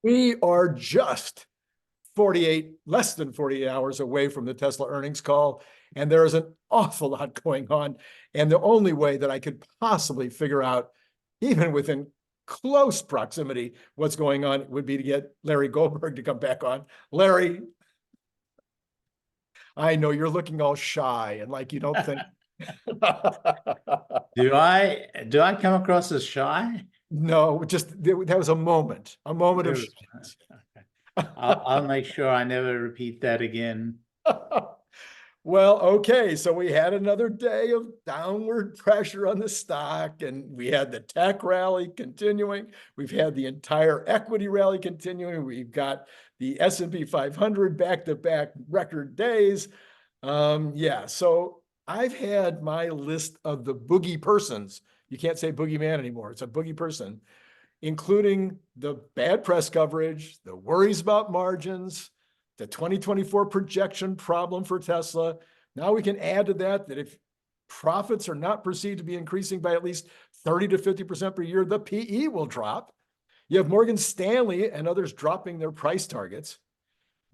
We are just less than 48 hours away from the Tesla earnings call, and there is an awful lot going on. And the only way that I could possibly figure out, even within close proximity, what's going on would be to get Larry Goldberg to come back on. Larry, I know you're looking all shy and like you don't think. Do I come across as shy? No, just that was a moment of I'll make sure I never repeat that again. Well, okay, so we had another day of downward pressure on the stock, and we had the tech rally continuing. We've had the entire equity rally continuing. We've got the S&P 500 back-to-back record days. Yeah, so I've had my list of the boogie persons. You can't say boogeyman anymore. It's a boogie person, including the bad press coverage, the worries about margins, the 2024 projection problem for Tesla. Now we can add to that if profits are not perceived to be increasing by at least 30 to 50% per year, the PE will drop. You have Morgan Stanley and others dropping their price targets.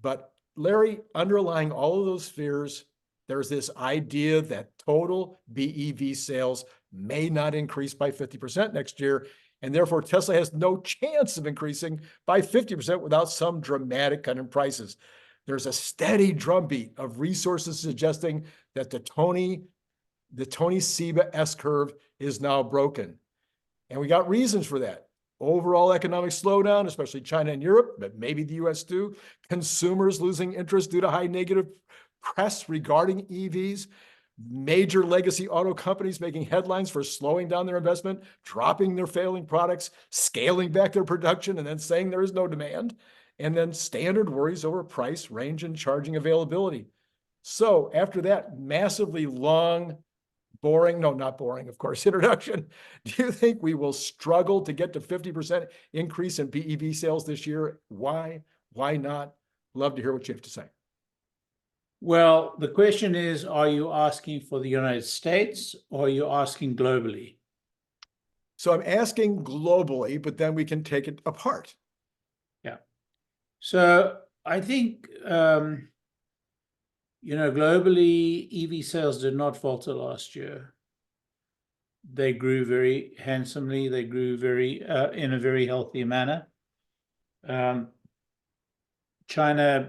But Larry, underlying all of those fears, there's this idea that total BEV sales may not increase by 50% next year. And therefore, Tesla has no chance of increasing by 50% without some dramatic cut in prices. There's a steady drumbeat of resources suggesting that the Tony Seba S-curve is now broken. And we got reasons for that. Overall economic slowdown, especially China and Europe, but maybe the US too. Consumers losing interest due to high negative press regarding EVs. Major legacy auto companies making headlines for slowing down their investment, dropping their failing products, scaling back their production, and then saying there is no demand. And then standard worries over price, range, and charging availability. So after that massively long, boring, no, not boring, of course, introduction, do you think we will struggle to get to 50% increase in BEV sales this year? Why? Why not? Love to hear what you have to say. Well, the question is, are you asking for the United States or are you asking globally? So I'm asking globally, but then we can take it apart. Yeah. So I think, globally, EV sales did not falter last year. They grew very handsomely. They grew in a very healthy manner. China's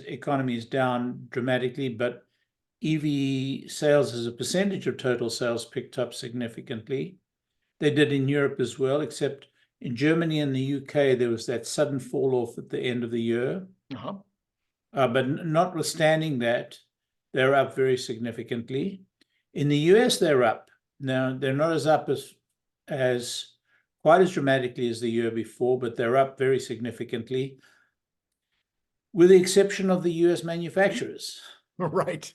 economy is down dramatically, but EV sales as a percentage of total sales picked up significantly. They did in Europe as well, except in Germany and the UK, there was that sudden fall off at the end of the year. But notwithstanding that, they're up very significantly. In the US, they're up. Now, they're not as up as quite as dramatically as the year before, but they're up very significantly, with the exception of the US manufacturers. Right.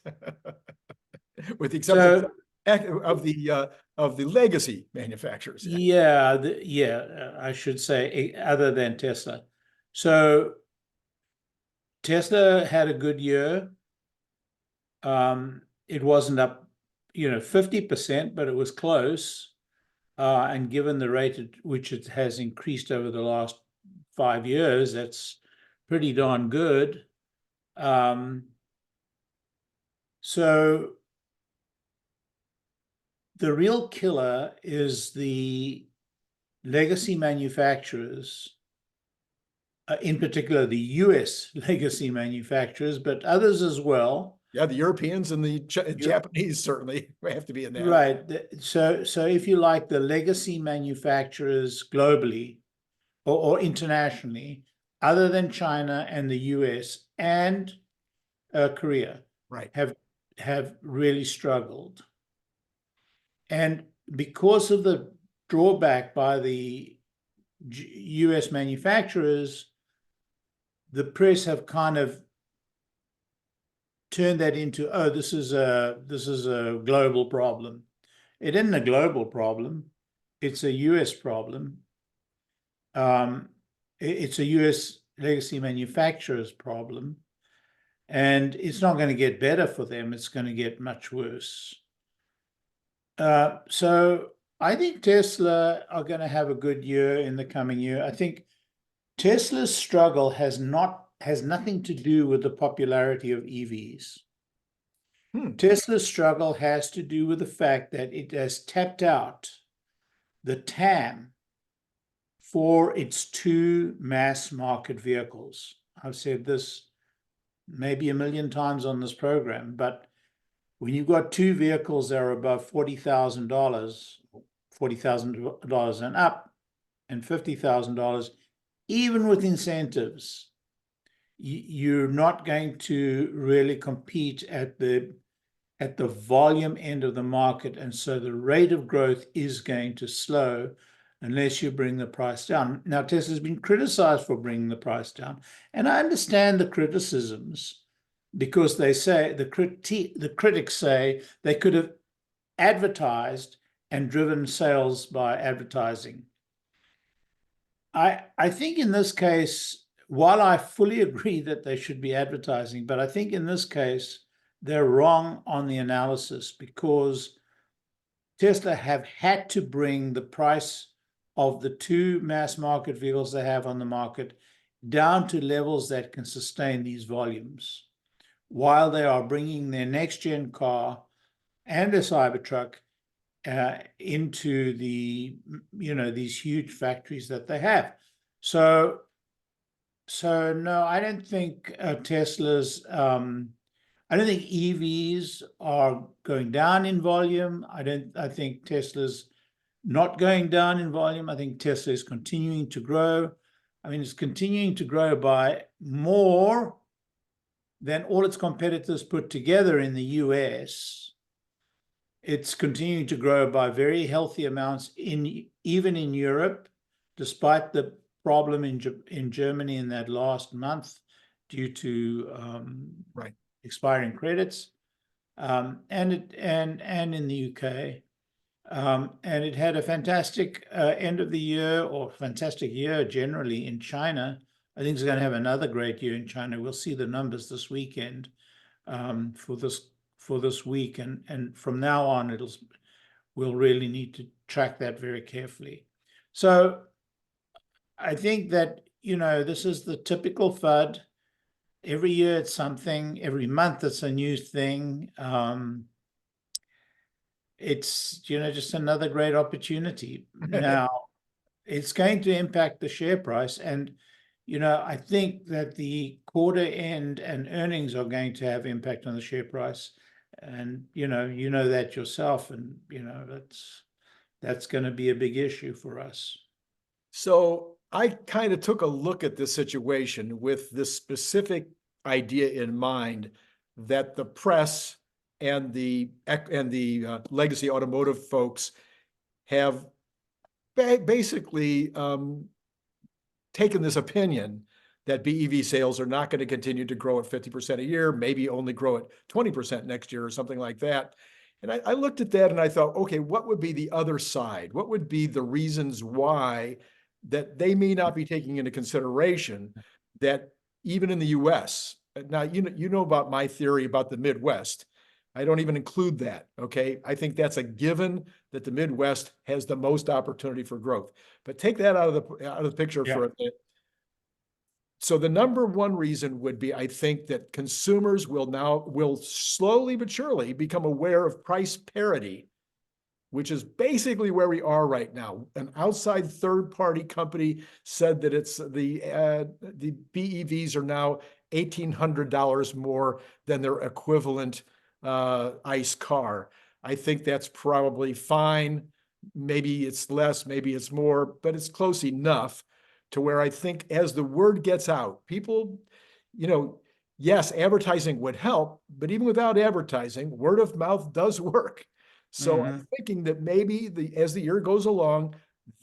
With the exception of the legacy manufacturers. Yeah, I should say, other than Tesla. So Tesla had a good year. It wasn't up, 50%, but it was close. And given the rate at which it has increased over the last 5 years, that's pretty darn good. So the real killer is the legacy manufacturers, in particular the US legacy manufacturers, but others as well. Yeah, the Europeans and the Japanese certainly have to be in there. Right. So if you like, the legacy manufacturers globally or internationally, other than China and the US and Korea, right, have really struggled. And because of the drawback by the US manufacturers, the press have kind of turned that into, oh, this is a global problem. It isn't a global problem. It's a US problem. It's a US legacy manufacturer's problem. And it's not going to get better for them. It's going to get much worse. So I think Tesla are going to have a good year in the coming year. I think Tesla's struggle has nothing to do with the popularity of EVs. Tesla's struggle has to do with the fact that it has tapped out the TAM for its two mass market vehicles. I've said this maybe a million times on this program, but when you've got two vehicles that are above $40,000 and up, and $50,000, even with incentives, you're not going to really compete at the volume end of the market, and so the rate of growth is going to slow unless you bring the price down. Now, Tesla's been criticized for bringing the price down, and I understand the criticisms, because they say the critics say they could have advertised and driven sales by advertising. I think in this case, while I fully agree that they should be advertising, but I think in this case, they're wrong on the analysis, because Tesla have had to bring the price of the two mass market vehicles they have on the market down to levels that can sustain these volumes, while they are bringing their next-gen car and their Cybertruck into the, these huge factories that they have. So no, I don't think Tesla's, I don't think EVs are going down in volume. I think Tesla's not going down in volume. I think Tesla is continuing to grow. I mean, it's continuing to grow by more than all its competitors put together in the US. It's continuing to grow by very healthy amounts even in Europe, despite the problem in Germany in that last month due to expiring credits, and in the UK. And it had a fantastic end of the year, or fantastic year generally in China. I think it's going to have another great year in China. We'll see the numbers this weekend for this week, and from now on we'll really need to track that very carefully. So I think that this is the typical FUD. Every year it's something. Every month it's a new thing. It's just another great opportunity. Now it's going to impact the share price, and I think that the quarter end and earnings are going to have impact on the share price, and you know that yourself, and that's going to be a big issue for us. So I kind of took a look at this situation with this specific idea in mind, that the press and the legacy automotive folks have basically taken this opinion that BEV sales are not going to continue to grow at 50% a year, maybe only grow at 20% next year or something like that. And I looked at that and I thought, okay, what would be the other side? What would be the reasons why that they may not be taking into consideration that even in the US, now, you know about my theory about the Midwest. I don't even include that, okay? I think that's a given that the Midwest has the most opportunity for growth. But take that out of the picture for a bit. So the number one reason would be, I think, that consumers will slowly but surely become aware of price parity, which is basically where we are right now. An outside third-party company said that it's the BEVs are now $1,800 more than their equivalent ICE car. I think that's probably fine. Maybe it's less, maybe it's more, but it's close enough to where I think as the word gets out, people, yes, advertising would help, but even without advertising, word of mouth does work. So I'm thinking that maybe as the year goes along,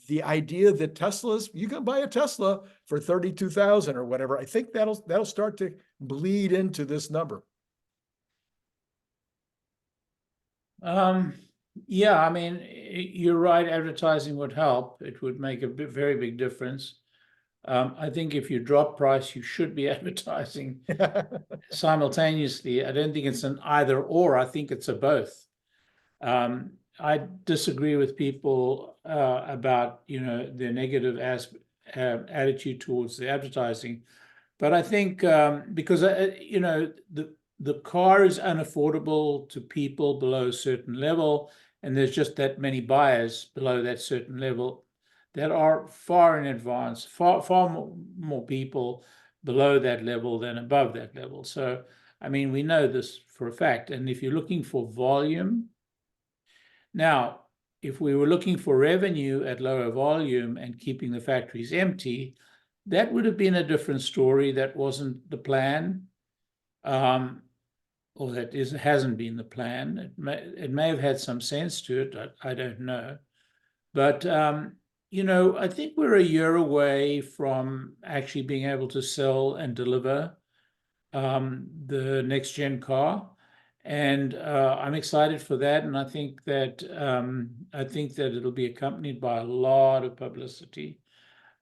the idea that you can buy a Tesla for $32,000 or whatever, I think that'll start to bleed into this number. Yeah, I mean, you're right. Advertising would help. It would make a very big difference. I think if you drop price, you should be advertising simultaneously. I don't think it's an either or. I think it's a both. I disagree with people about, their negative attitude towards the advertising. But I think because, the car is unaffordable to people below a certain level, and there's just that many buyers below that certain level that are far in advance, far more people below that level than above that level. So, I mean, we know this for a fact. And if you're looking for volume, now, if we were looking for revenue at lower volume and keeping the factories empty, that would have been a different story. That wasn't the plan. Or hasn't been the plan. It may have had some sense to it. I don't know. But, I think we're a year away from actually being able to sell and deliver the next gen car. And I'm excited for that. And I think that it'll be accompanied by a lot of publicity.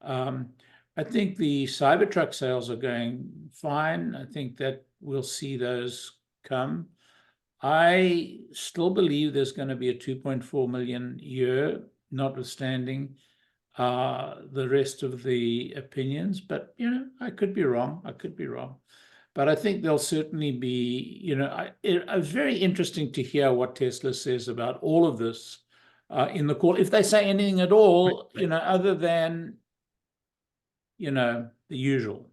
I think the Cybertruck sales are going fine. I think that we'll see those come. I still believe there's going to be a 2.4 million year, notwithstanding the rest of the opinions. But, I could be wrong. But I think there'll certainly be, it's very interesting to hear what Tesla says about all of this in the call. If they say anything at all, other than, the usual.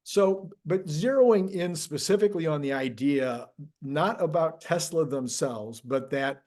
So, but zeroing in specifically on the idea, not about Tesla themselves, but that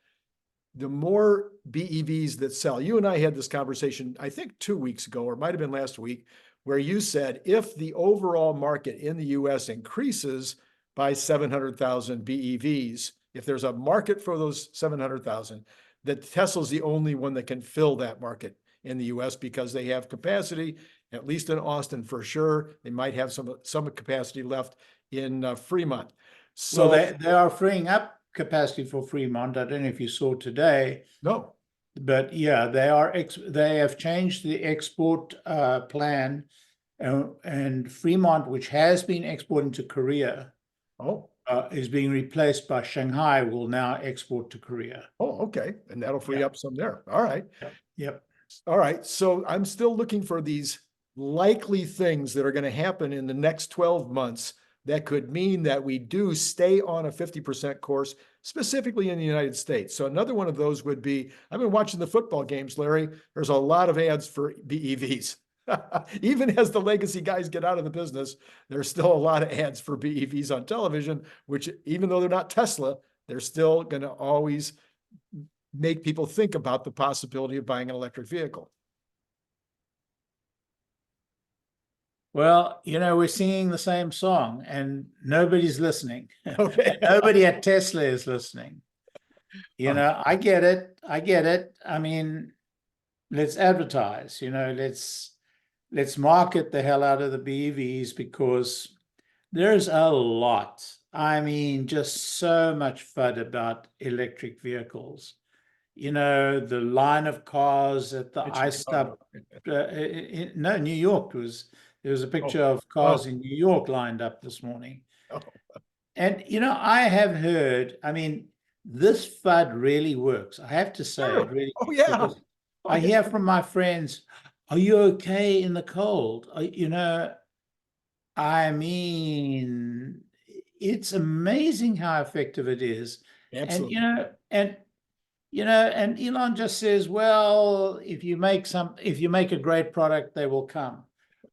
the more BEVs that sell, you and I had this conversation, I think 2 weeks ago, or it might have been last week, where you said if the overall market in the US increases by 700,000 BEVs, if there's a market for those 700,000, that Tesla's the only one that can fill that market in the US because they have capacity, at least in Austin for sure. They might have some capacity left in Fremont. So well, they are freeing up capacity for Fremont. I don't know if you saw today. no. But yeah, they have changed the export plan, and Fremont, which has been exporting to Korea, is being replaced by Shanghai, will now export to Korea. Oh, okay. And that'll free up some there. All right. Yep. All right. So I'm still looking for these likely things that are going to happen in the next 12 months that could mean that we do stay on a 50% course, specifically in the United States. So another one of those would be, I've been watching the football games, Larry. There's a lot of ads for BEVs. Even as the legacy guys get out of the business, there's still a lot of ads for BEVs on television, which even though they're not Tesla, they're still going to always make people think about the possibility of buying an electric vehicle. Well, we're singing the same song and nobody's listening. Okay. Nobody at Tesla is listening. I get it. I mean, let's advertise, let's market the hell out of the BEVs because there's a lot. I mean, just so much FUD about electric vehicles. The line of cars at the ice stop. No, New York there was a picture of cars in New York lined up this morning. And, I have heard, I mean, this FUD really works. I have to say, it really. I hear from my friends, are you okay in the cold? I mean, it's amazing how effective it is. Absolutely. And and Elon just says, well, if you make a great product, they will come.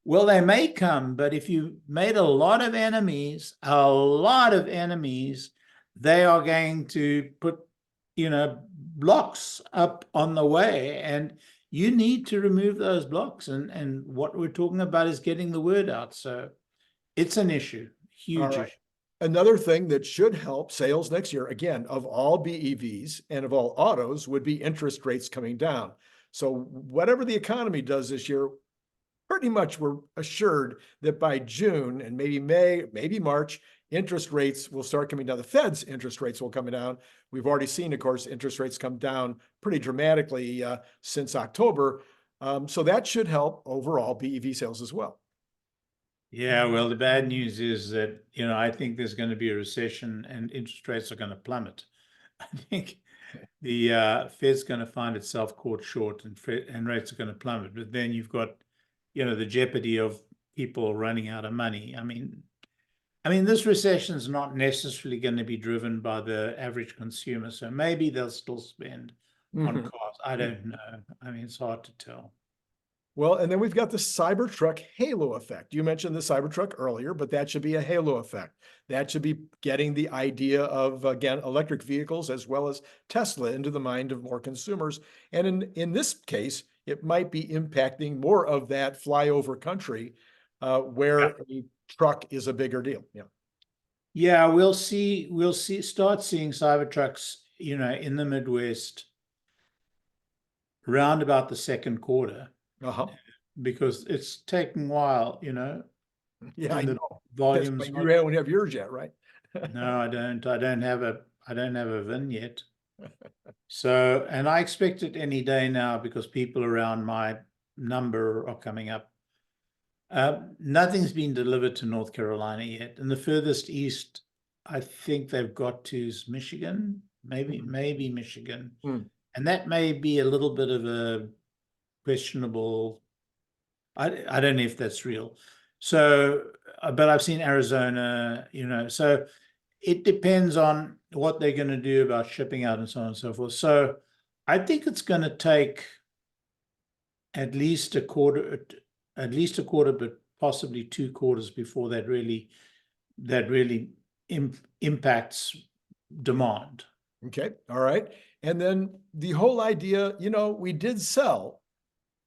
Well, they may come, but if you made a lot of enemies, they are going to put, blocks up on the way, and you need to remove those blocks. And what we're talking about is getting the word out. So it's an issue, huge issue. Another thing that should help sales next year, again, of all BEVs and of all autos, would be interest rates coming down. So whatever the economy does this year, pretty much we're assured that by June and maybe May, maybe March, interest rates will start coming down. The Fed's interest rates will come down. We've already seen, of course, interest rates come down pretty dramatically since October. So that should help overall BEV sales as well. Yeah, well, the bad news is that, I think there's going to be a recession and interest rates are going to plummet. I think the Fed's going to find itself caught short, and rates are going to plummet. But then you've got, the jeopardy of people running out of money. I mean, this recession is not necessarily going to be driven by the average consumer, so maybe they'll still spend on Mhm. cars. I don't know. I mean, it's hard to tell. Well, and then we've got the Cybertruck halo effect. You mentioned the Cybertruck earlier, but that should be a halo effect. That should be getting the idea of, again, electric vehicles as well as Tesla into the mind of more consumers. And in this case, it might be impacting more of that flyover country where a truck is a bigger deal. Yeah. Yeah, start seeing Cybertrucks, in the Midwest round about the second quarter, Uh-huh. because it's taking a while, Yeah, I and the know. That's why volumes you are. don't have yours yet, right? No, I don't. I don't have a VIN yet. So, and I expect it any day now because people around my number are coming up. Nothing's been delivered to North Carolina yet, and the furthest east I think they've got to is Michigan, maybe Michigan, Mm. and that may be a little bit of a questionable. I don't know if that's real. So, but I've seen Arizona, so it depends on what they're going to do about shipping out and so on and so forth. So I think it's going to take at least a quarter, but possibly 2 quarters before that really impacts demand. Okay. All right. And then the whole idea, we did sell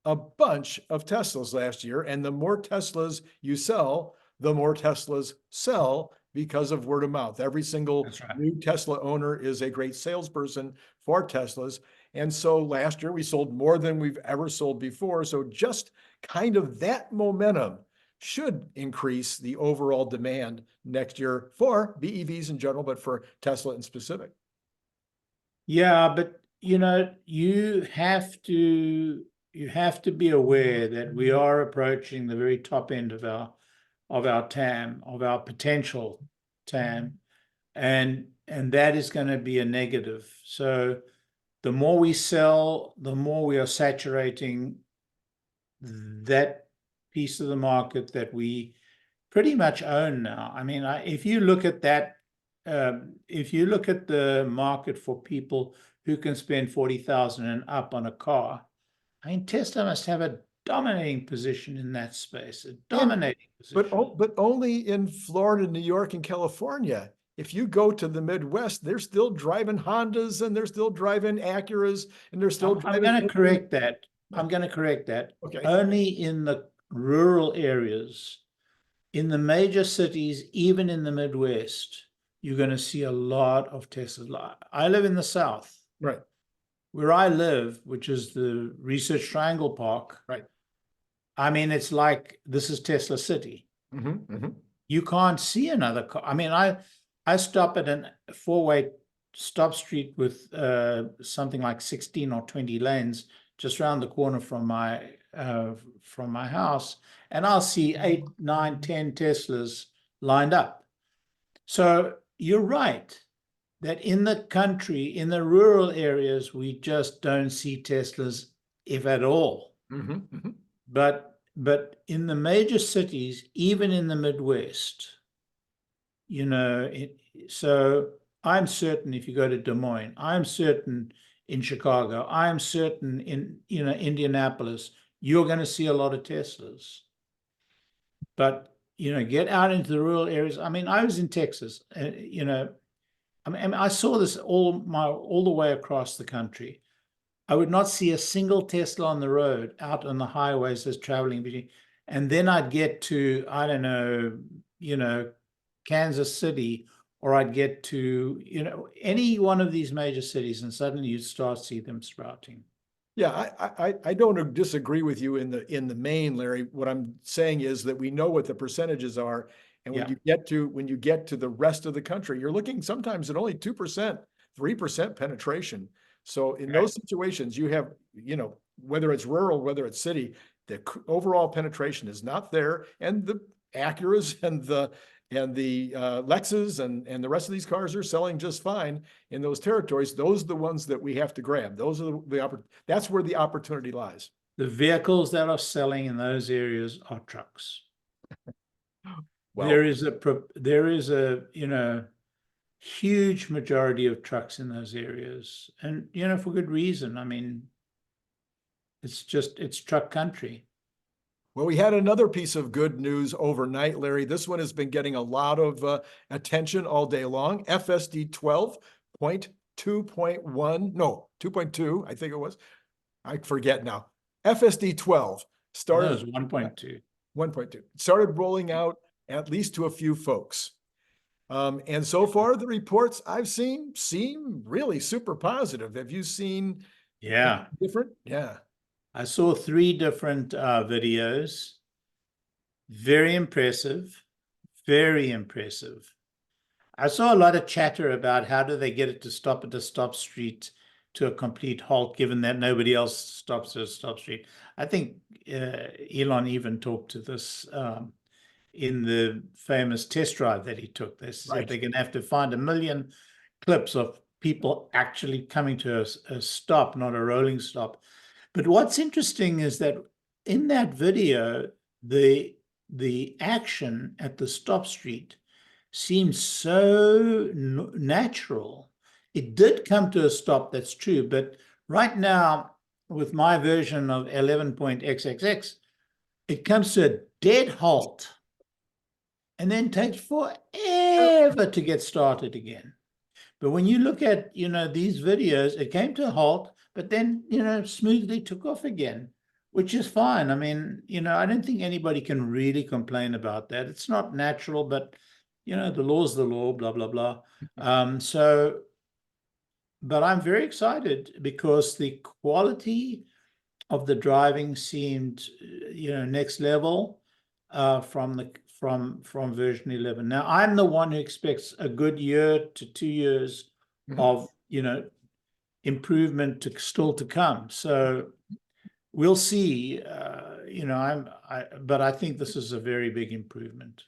a bunch of Teslas last year, and the more Teslas you sell, the more Teslas sell because of word of mouth. Every single That's right. new Tesla owner is a great salesperson for Teslas. And so last year we sold more than we've ever sold before. So just kind of that momentum should increase the overall demand next year for BEVs in general, but for Tesla in specific. Yeah, but you have to be aware that we are approaching the very top end of our TAM, of our potential TAM, and that is going to be a negative. So the more we sell, the more we are saturating that piece of the market that we pretty much own now. I mean, if you look at that, if you look at the market for people who can spend 40,000 and up on a car, I mean, Tesla must have a dominating position in that space, a dominating position. But only in Florida, New York, and California. If you go to the Midwest, they're still driving Hondas and they're still driving Acuras and they're still I'm driving. going to correct that. I'm going to correct that. Okay. Only in the rural areas. In the major cities, even in the Midwest, you're going to see a lot of Tesla. I live in the South. Right. Where I live, which is the Research Triangle Park, Right. I mean, it's like this is Tesla City. Mm-hmm, mm-hmm. You can't see another car. I mean, I stop at a four-way stop street with something like 16 or 20 lanes just around the corner from my house, and I'll see 8, 9, 10 Teslas lined up. So you're right that in the country, in the rural areas, we just don't see Teslas, if at all. Mm-hmm, mm-hmm. But in the major cities, even in the Midwest, so I'm certain if you go to Des Moines, I'm certain in Chicago, I'm certain in Indianapolis, you're going to see a lot of Teslas. But get out into the rural areas. I mean, I was in Texas, I mean, I saw this all the way across the country. I would not see a single Tesla on the road out on the highways as traveling between. And then I'd get to, I don't know, Kansas City, or I'd get to, any one of these major cities, and suddenly you'd start to see them sprouting. Yeah, I don't disagree with you in the main, Larry. What I'm saying is that we know what the percentages are, and when you get to the rest of the country, you're looking sometimes at only 2%, 3% penetration. So in those situations, you have, whether it's rural, whether it's city, the overall penetration is not there, and the Acuras and the and the Lexus and the rest of these cars are selling just fine in those territories. Those are the ones that we have to grab. Those are that's where the opportunity lies. The vehicles that are selling in those areas are trucks. Well, There is a huge majority of trucks in those areas, and for good reason. I mean, it's truck country. well, we had another piece of good news overnight, Larry. This one has been getting a lot of attention all day long. FSD 12.2.1, no, 2.2, I think it was. I forget now. FSD 12 started. No, it was 1.2. 1.2 started rolling out at least to a few folks. And so far, the reports I've seen seem really super positive. Have you seen different? Yeah. I saw 3 different videos. Very impressive. Very impressive. I saw a lot of chatter about how do they get it to stop at a stop street to a complete halt, given that nobody else stops at a stop street. I think Elon even talked to this in the famous test drive that he took. They said they're going to have to find 1 million clips of people actually coming to a stop, not a rolling stop. But what's interesting is that in that video, the action at the stop street seems so natural. It did come to a stop, that's true, but right now, with my version of 11.xxx, it comes to a dead halt and then takes forever to get started again. But when you look at, these videos, it came to a halt, but then, smoothly took off again, which is fine. I mean, I don't think anybody can really complain about that. It's not natural, but, the law's the law, blah, blah, blah. But I'm very excited because the quality of the driving seemed, next level from version 11. Now, I'm the one who expects a good year to 2 years of, improvement still to come. So we'll see. But I think this is a very big improvement.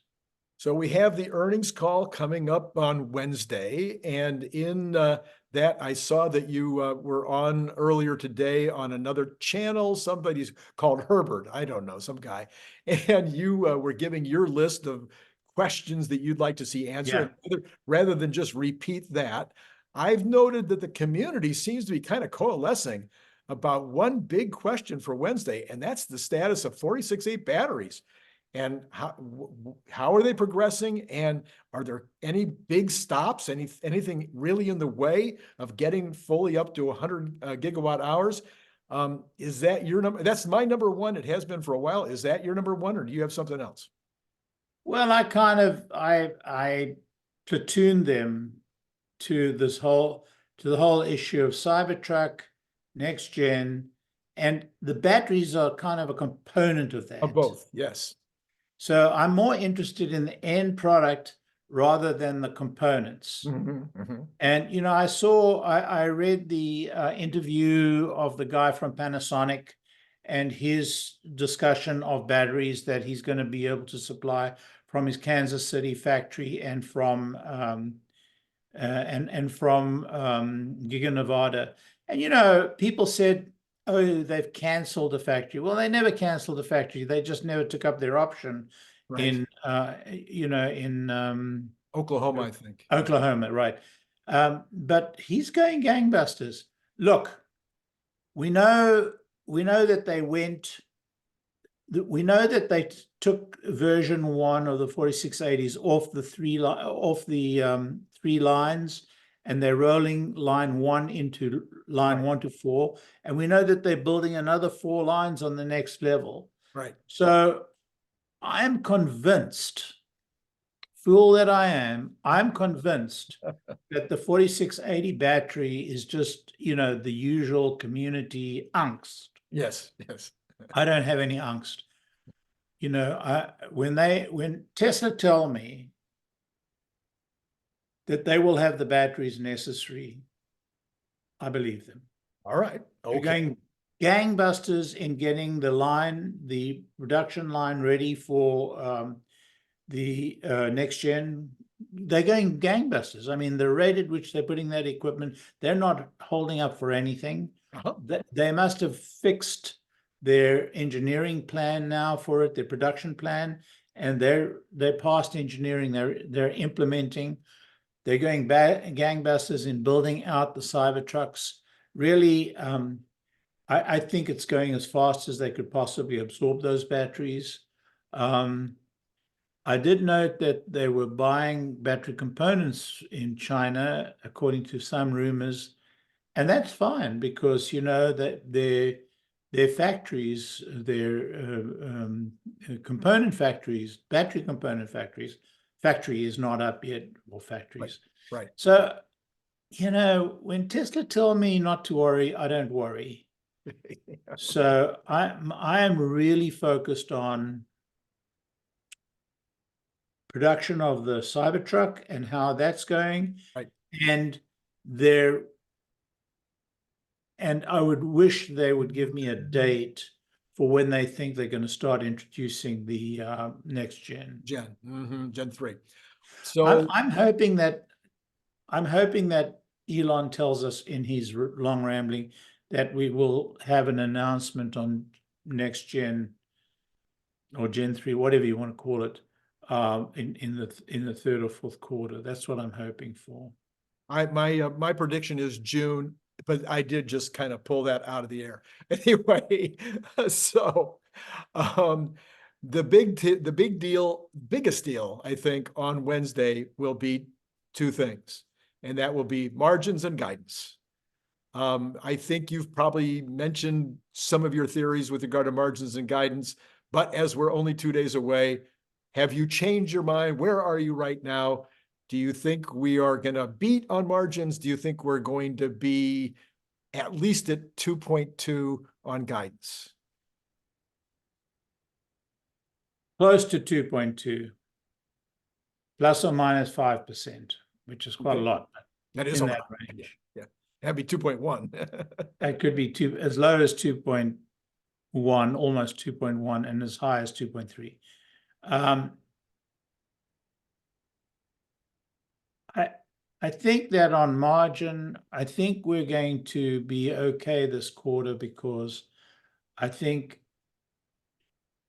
So we have the earnings call coming up on Wednesday, and in that I saw that you were on earlier today on another channel. Somebody's called Herbert, I don't know, some guy, and you were giving your list of questions that you'd like to see answered. Rather than just repeat that, I've noted that the community seems to be kind of coalescing about one big question for Wednesday, and that's the status of 46A batteries. And how are they progressing? And are there any big stops? Anything really in the way of getting fully up to 100 gigawatt hours? Is that your number? That's my number one. It has been for a while. Is that your number one, or do you have something else? Well, I platooned them to the whole issue of Cybertruck, next gen, and the batteries are kind of a component of that. Of both, yes. So I'm more interested in the end product rather than the components. And, I read the interview of the guy from Panasonic and his discussion of batteries that he's going to be able to supply from his Kansas City factory and from Giga Nevada. And, people said, oh, they've canceled the factory. Well, they never canceled the factory. They just never took up their option in Oklahoma, I think. Oklahoma, right. But he's going gangbusters. Look, we know that they took version 1 of the 4680s off the three lines, and they're rolling line 1 into line 1 to 4. And we know that they're building another 4 lines on the next level. Right. So I'm convinced, fool that I am, I'm convinced that the 4680 battery is just, the usual community angst. Yes. I don't have any angst. When Tesla tell me that they will have the batteries necessary, I believe them. All right. Okay. They're going gangbusters in getting the production line ready for the next gen, they're going gangbusters. I mean, the rate at which they're putting that equipment, they're not holding up for anything. They must have fixed their engineering plan now for it, their production plan, and they're past engineering. They're implementing. They're going gangbusters in building out the Cybertrucks. Really, I think it's going as fast as they could possibly absorb those batteries. I did note that they were buying battery components in China, according to some rumors, and that's fine because that their factories, their component factories, battery component factories, factory is not up yet, or factories. Right. So, when Tesla tell me not to worry, I don't worry. So I am really focused on production of the Cybertruck and how that's going. Right. And I would wish they would give me a date for when they think they're going to start introducing the next gen. Gen 3. So I'm hoping that Elon tells us in his long rambling that we will have an announcement on next gen or Gen 3, whatever you want to call it, in the third or fourth quarter. That's what I'm hoping for. My prediction is June, but I did just kind of pull that out of the air anyway. So the biggest deal I think on Wednesday will be two things, and that will be margins and guidance. I think you've probably mentioned some of your theories with regard to margins and guidance, but as we're only 2 days away, have you changed your mind? Where are you right now? Do you think we are going to beat on margins? Do you think we're going to be at least at 2.2 on guidance? Close to 2.2, plus or minus 5%, which is quite a lot. That is in a that lot. range. Yeah, that'd be 2.1. That could be as low as 2.1, almost 2.1, and as high as 2.3. I think that on margin, I think we're going to be okay this quarter because I think,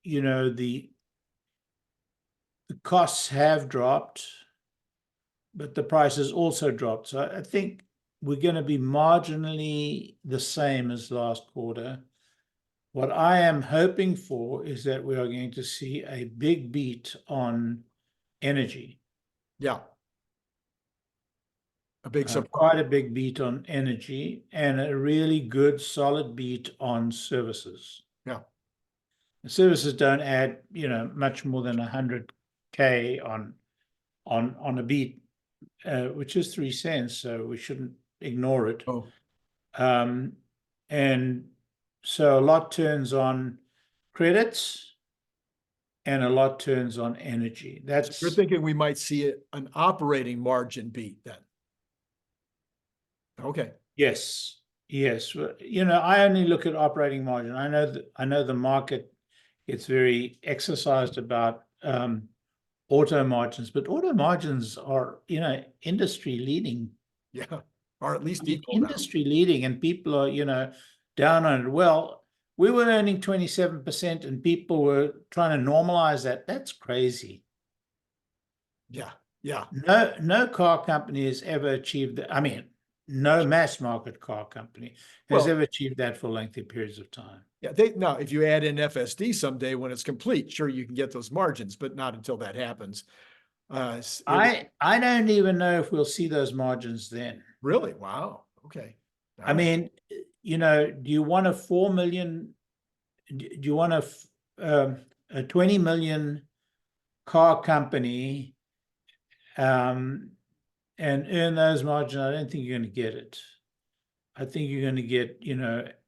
the costs have dropped, but the prices also dropped. So I think we're going to be marginally the same as last quarter. What I am hoping for is that we are going to see a big beat on energy. Yeah. A big surprise. Quite a big beat on energy and a really good solid beat on services. Yeah. The services don't add, much more than 100K on a beat, which is 3 cents. So we shouldn't ignore it. Oh. And so a lot turns on credits and a lot turns on energy. So you're thinking we might see an operating margin beat then? Okay. Yes. I only look at operating margin. I know the market gets very exercised about auto margins, but auto margins are, industry leading. Yeah, or at least equal. Industry leading, and people are, down on it. Well, we were earning 27% and people were trying to normalize that. That's crazy. Yeah. No car company has ever achieved that. I mean, no mass market car company has ever achieved that for lengthy periods of time. Yeah, now if you add in FSD someday when it's complete, sure you can get those margins, but not until that happens. I don't even know if we'll see those margins then. Really? Wow. Okay. I mean, do you want a 4 million? Do you want a 20 million car company and earn those margins? I don't think you're going to get it. I think you're going to get,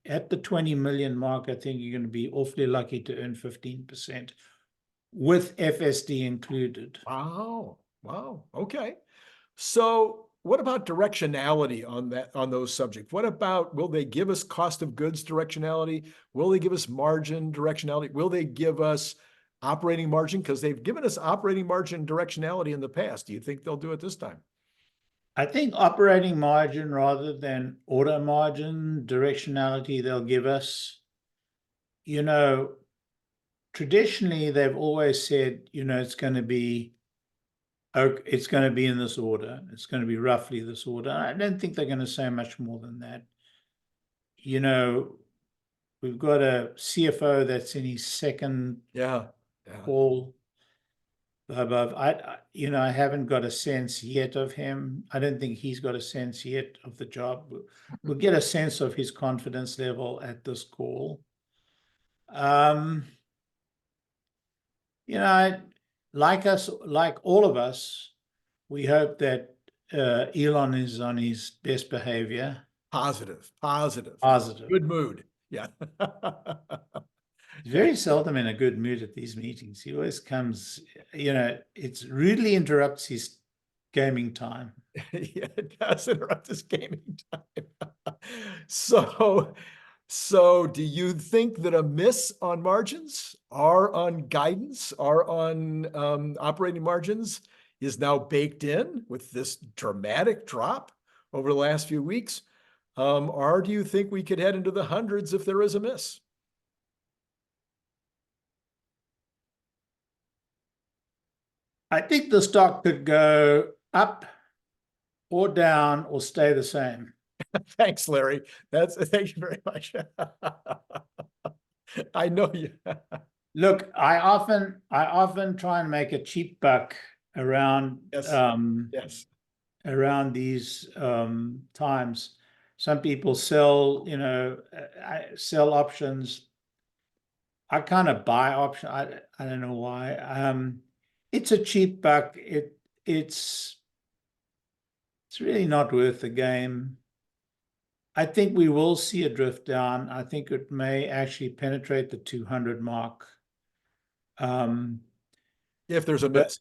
at the 20 million mark, I think you're going to be awfully lucky to earn 15% with FSD included. Wow. Okay. So what about directionality on those subjects? What about, will they give us cost of goods directionality? Will they give us margin directionality? Will they give us operating margin? Because they've given us operating margin directionality in the past. Do you think they'll do it this time? I think operating margin rather than order margin directionality they'll give us. Traditionally they've always said, it's going to be in this order. It's going to be roughly this order. I don't think they're going to say much more than that. We've got a CFO that's in his second call above. I haven't got a sense yet of him. I don't think he's got a sense yet of the job. We'll get a sense of his confidence level at this call. Like all of us, we hope that Elon is on his best behavior. Positive. Good mood. Yeah. He's very seldom in a good mood at these meetings. He always comes, it rudely interrupts his gaming time. Yeah, it does interrupt his gaming time. So do you think that a miss on margins or on guidance or on operating margins is now baked in with this dramatic drop over the last few weeks? Or do you think we could head into the hundreds if there is a miss? I think the stock could go up or down or stay the same. Thanks, Larry. Thank you very much. I know you. Look, I often try and make a cheap buck around Yes. around these times. Some people sell, sell options. I kind of buy option. I don't know why. It's a cheap buck. It's really not worth the game. I think we will see a drift down. I think it may actually penetrate the 200 mark. If there's a miss.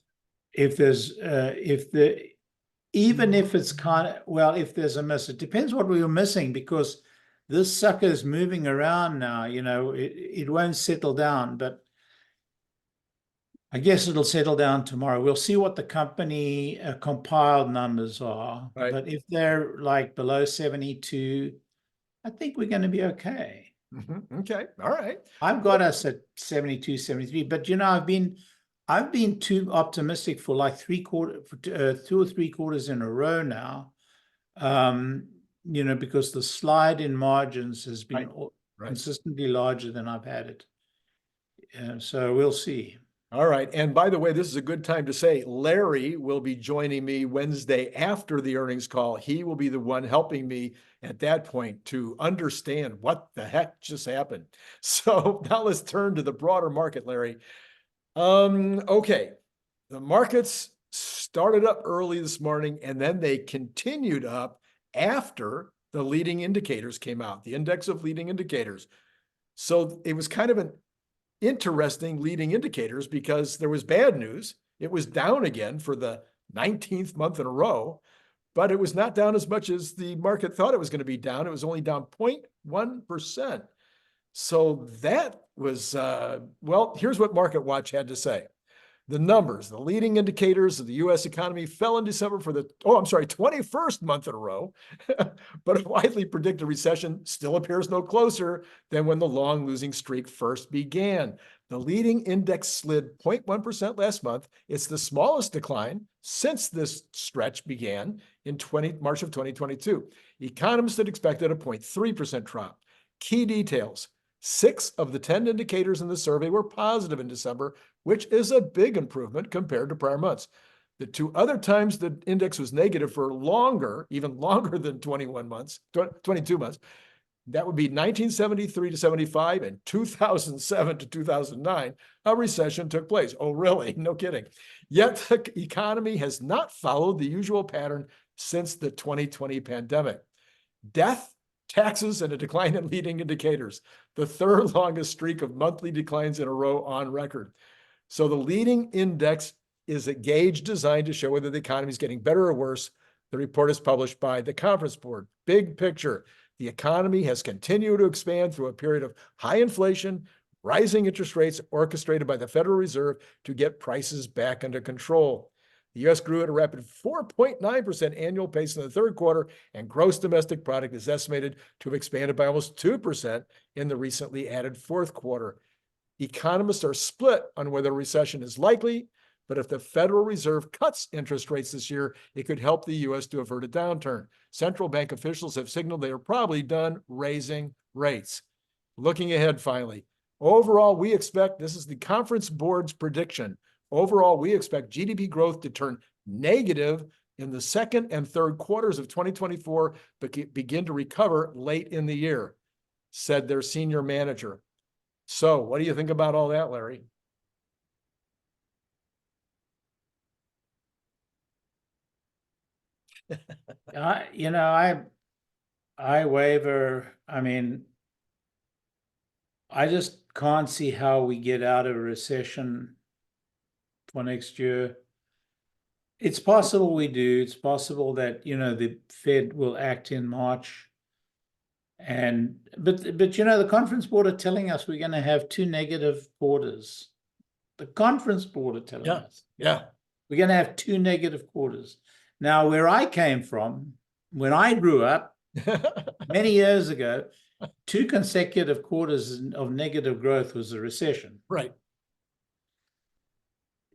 If there's even if it's if there's a miss, it depends what we were missing, because this sucker is moving around now. It won't settle down, but I guess it'll settle down tomorrow. We'll see what the company compiled numbers are. Right. But if they're like below 72, I think we're going to be okay. Okay. All right. I've got us at 72, 73, but I've been too optimistic for like 2 or 3 quarters in a row now. Because the slide in margins has been consistently larger than I've had it. So we'll see. All right. And by the way, this is a good time to say Larry will be joining me Wednesday after the earnings call. He will be the one helping me at that point to understand what the heck just happened. So now let's turn to the broader market, Larry. Okay. The markets started up early this morning and then they continued up after the leading indicators came out, the index of leading indicators. So it was kind of an interesting leading indicators because there was bad news. It was down again for the 19th month in a row, but it was not down as much as the market thought it was going to be down. It was only down 0.1%. So that was, here's what Market Watch had to say. The numbers, the leading indicators of the U.S. economy fell in December for the 21st month in a row, but a widely predicted recession still appears no closer than when the long losing streak first began. The leading index slid 0.1% last month. It's the smallest decline since this stretch began in March of 2022. Economists had expected a 0.3% drop. Key details. 6 of the 10 indicators in the survey were positive in December, which is a big improvement compared to prior months. The 2 other times the index was negative for longer, even longer than 22 months, that would be 1973 to 75 and 2007 to 2009, a recession took place. Oh, really? No kidding. Yet the economy has not followed the usual pattern since the 2020 pandemic. Death, taxes, and a decline in leading indicators, the 3rd longest streak of monthly declines in a row on record. So the leading index is a gauge designed to show whether the economy is getting better or worse. The report is published by the Conference Board. Big picture, the economy has continued to expand through a period of high inflation, rising interest rates orchestrated by the Federal Reserve to get prices back under control. The U.S. grew at a rapid 4.9% annual pace in the third quarter, and gross domestic product is estimated to have expanded by almost 2% in the recently added fourth quarter. Economists are split on whether a recession is likely, but if the Federal Reserve cuts interest rates this year, it could help the U.S. to avert a downturn. Central bank officials have signaled they are probably done raising rates. Looking ahead, finally, overall, we expect, this is the Conference Board's prediction, overall, we expect GDP growth to turn negative in the second and third quarters of 2024, but begin to recover late in the year, said their senior manager. So what do you think about all that, Larry? I waver. I mean, I just can't see how we get out of a recession for next year. It's possible we do. It's possible that, the Fed will act in March. But the Conference Board are telling us we're going to have 2 negative quarters. The Conference Board are telling us. Yeah. We're going to have 2 negative quarters. Now, where I came from, when I grew up many years ago, 2 consecutive quarters of negative growth was a recession. Right.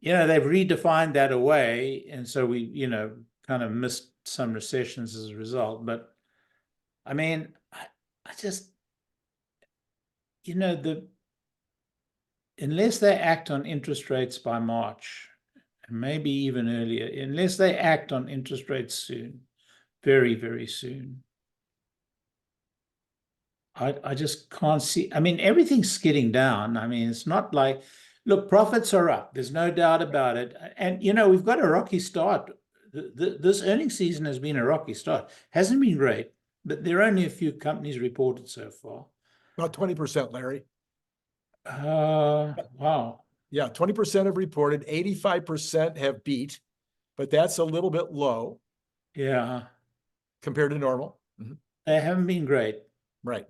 They've redefined that away. And so we, kind of missed some recessions as a result. But I mean, I just, unless they act on interest rates by March, and maybe even earlier, unless they act on interest rates soon, very, very soon, I just can't see. I mean, everything's skidding down. I mean, it's not like, look, profits are up. There's no doubt about it. And, we've got a rocky start. This earnings season has been a rocky start. Hasn't been great, but there are only a few companies reported so far. About 20%, Larry. Wow. Yeah, 20% have reported, 85% have beat, but that's a little bit low. Yeah. Compared to normal. Mm-hmm. They haven't been great. Right.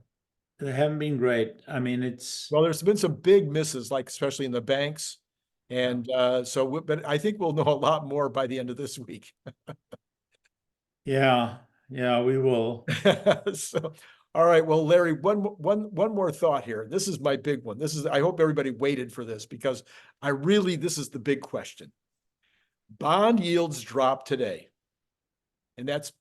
They haven't been great. I mean, well, there's been some big misses, like especially in the banks. And but I think we'll know a lot more by the end of this week. Yeah, we will. So, all right. Well, Larry, one more thought here. This is my big one. I hope everybody waited for this because this is the big question. Bond yields dropped today. And that's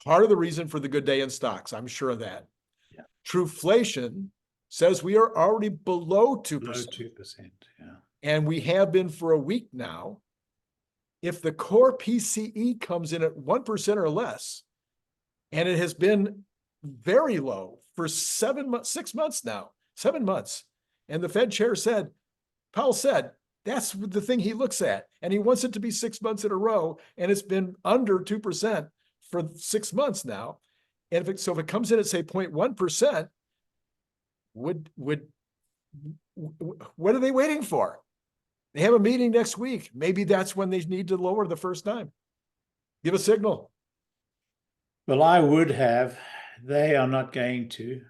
part of the reason for the good day in stocks. I'm sure of that. Yeah. Truflation says we are already below 2%. Below 2%, yeah. And we have been for a week now. If the core PCE comes in at 1% or less, and it has been very low for 6 months now, 7 months. And the Fed chair Powell said, that's the thing he looks at. And he wants it to be 6 months in a row. And it's been under 2% for 6 months now. And if it comes in at say 0.1%, what are they waiting for? They have a meeting next week. Maybe that's when they need to lower the first time. Give a signal. Well, I would have. They are not going to.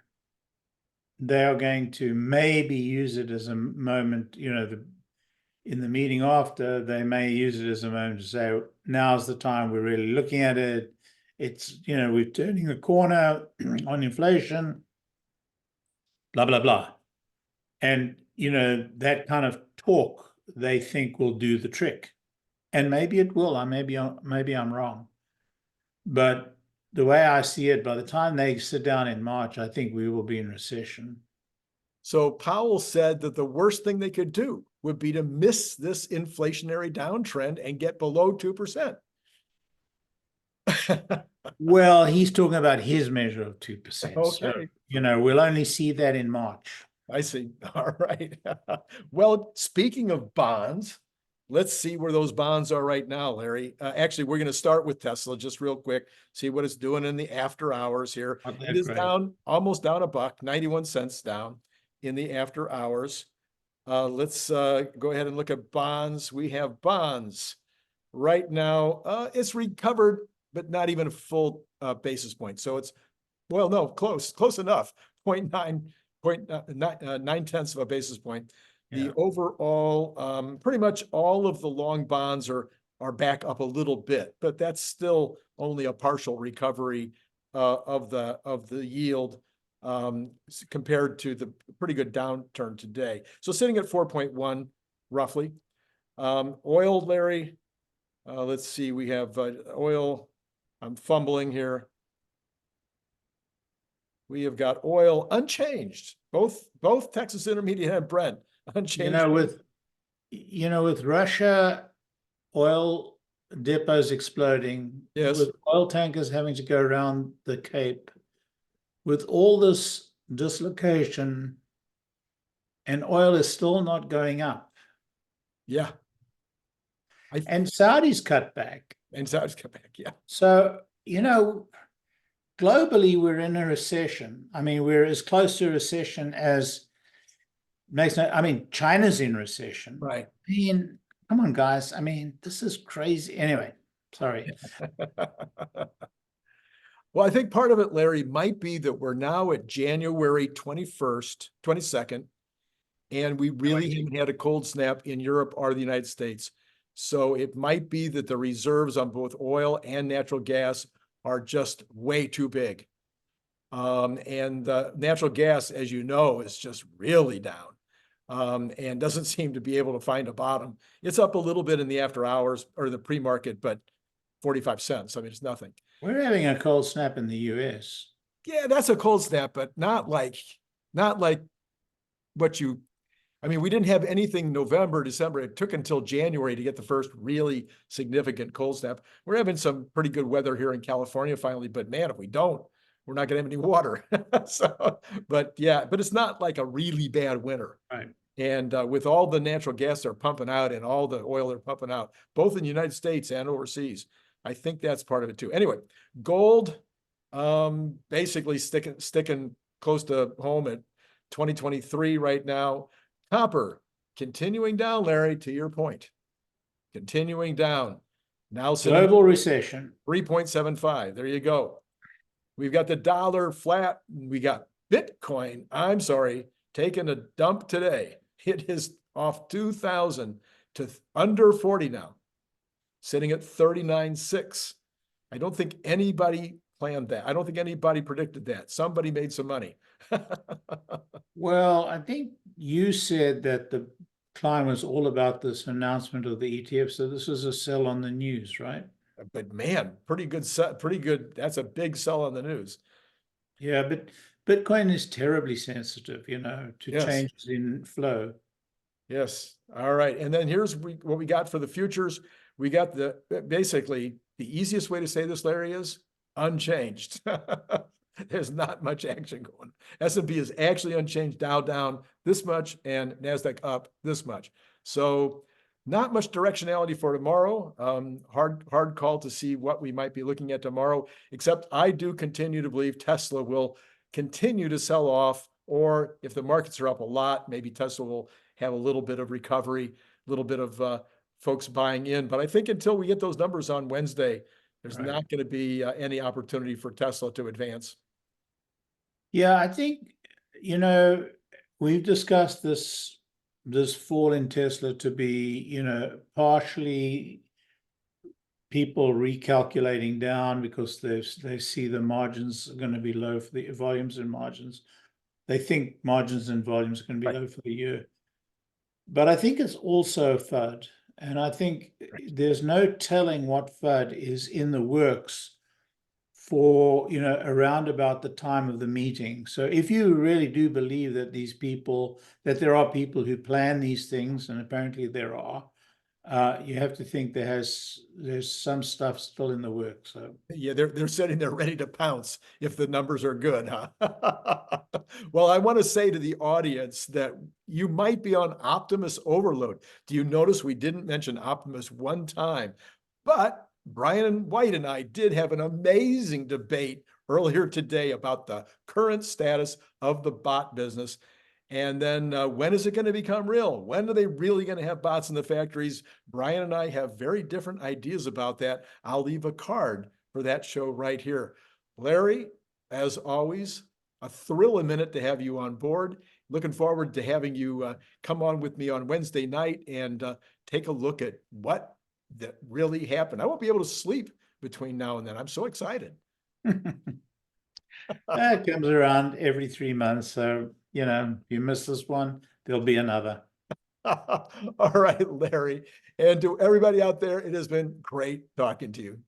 They are going to maybe use it as a moment, in the meeting after, they may use it as a moment to say, now's the time we're really looking at it. It's, we're turning the corner on inflation, blah, blah, blah. And, that kind of talk they think will do the trick. And maybe it will. Maybe I'm wrong. But the way I see it, by the time they sit down in March, I think we will be in recession. So Powell said that the worst thing they could do would be to miss this inflationary downtrend and get below 2%. Well, he's talking about his measure of 2%. Okay. So, we'll only see that in March. I see. All right. Well, speaking of bonds, let's see where those bonds are right now, Larry. Actually, we're going to start with Tesla just real quick, see what it's doing in the after hours here. It is down, almost down $1, 91 cents down in the after hours. Let's go ahead and look at bonds. We have bonds right now. It's recovered, but not even a full basis point. So it's, well, no, close enough. 0.9 0.9 of a basis point. The Yeah. overall, pretty much all of the long bonds are back up a little bit, but that's still only a partial recovery of the yield compared to the pretty good downturn today. So sitting at 4.1 roughly. Oil, Larry, let's see, we have oil. I'm fumbling here. We have got oil unchanged, both Texas Intermediate and Brent unchanged. With Russia, oil depots exploding, Yes. with oil tankers having to go around the Cape, with all this dislocation, and oil is still not going up. Yeah. And Saudis cut back. And Saudis cut back, yeah. So, globally, we're in a recession. I mean, we're as close to a recession as China's in recession. Right. I mean, come on, guys. I mean, this is crazy. Anyway, sorry. Well, I think part of it, Larry, might be that we're now at January 21st, 22nd, and we really haven't had a cold snap in Europe or the United States. So it might be that the reserves on both oil and natural gas are just way too big. And natural gas, as you know, is just really down and doesn't seem to be able to find a bottom. It's up a little bit in the after hours or the pre-market, but 45 cents. I mean, it's nothing. We're having a cold snap in the US. Yeah, that's a cold snap, but not like what you, I mean, we didn't have anything November, December. It took until January to get the first really significant cold snap. We're having some pretty good weather here in California finally, but man, if we don't, we're not gonna have any water. So, but yeah, but it's not like a really bad winter. Right. And with all the natural gas they're pumping out and all the oil they're pumping out, both in the United States and overseas, I think that's part of it too. Anyway, gold, basically sticking close to home at 2023 right now. Copper continuing down, Larry, to your point, continuing down. Now global recession, 3.75. There you go. We've got the dollar flat. We got Bitcoin. I'm sorry, taking a dump today. It is off 2,000 to under 40 now, sitting at 39.6. I don't think anybody planned that. I don't think anybody predicted that. Somebody made some money. Well, I think you said that the climb was all about this announcement of the ETF. So this was a sell on the news, right? But man, pretty good. That's a big sell on the news. Yeah, but Bitcoin is terribly sensitive, to Yes. changes in flow. Yes. All right. And then here's what we got for the futures. We got basically the easiest way to say this, Larry, is unchanged. There's not much action going. S&P is actually unchanged, Dow down this much and NASDAQ up this much. So not much directionality for tomorrow. Hard call to see what we might be looking at tomorrow, except I do continue to believe Tesla will continue to sell off, or if the markets are up a lot, maybe Tesla will have a little bit of recovery, a little bit of folks buying in. But I think until we get those numbers on Wednesday, there's not going to be any opportunity for Tesla to advance. Yeah, I think, we've discussed this fall in Tesla to be, partially people recalculating down because they see the margins are going to be low for the volumes and margins. They think margins and volumes are going to be low for the year. But I think it's also FUD. And I think there's no telling what FUD is in the works for, around about the time of the meeting. So if you really do believe that that there are people who plan these things, and apparently there are, you have to think there's some stuff still in the works. So yeah, they're sitting there ready to pounce if the numbers are good, huh? Well, I want to say to the audience that you might be on Optimus overload. Do you notice we didn't mention Optimus one time? But Brian White and I did have an amazing debate earlier today about the current status of the bot business. And then when is it going to become real? When are they really going to have bots in the factories? Brian and I have very different ideas about that. I'll leave a card for that show right here. Larry, as always, a thrill a minute to have you on board. Looking forward to having you come on with me on Wednesday night and take a look at what that really happened. I won't be able to sleep between now and then. I'm so excited. It comes around every 3 months. So, if you miss this one, there'll be another. All right, Larry. And to everybody out there, it has been great talking to you.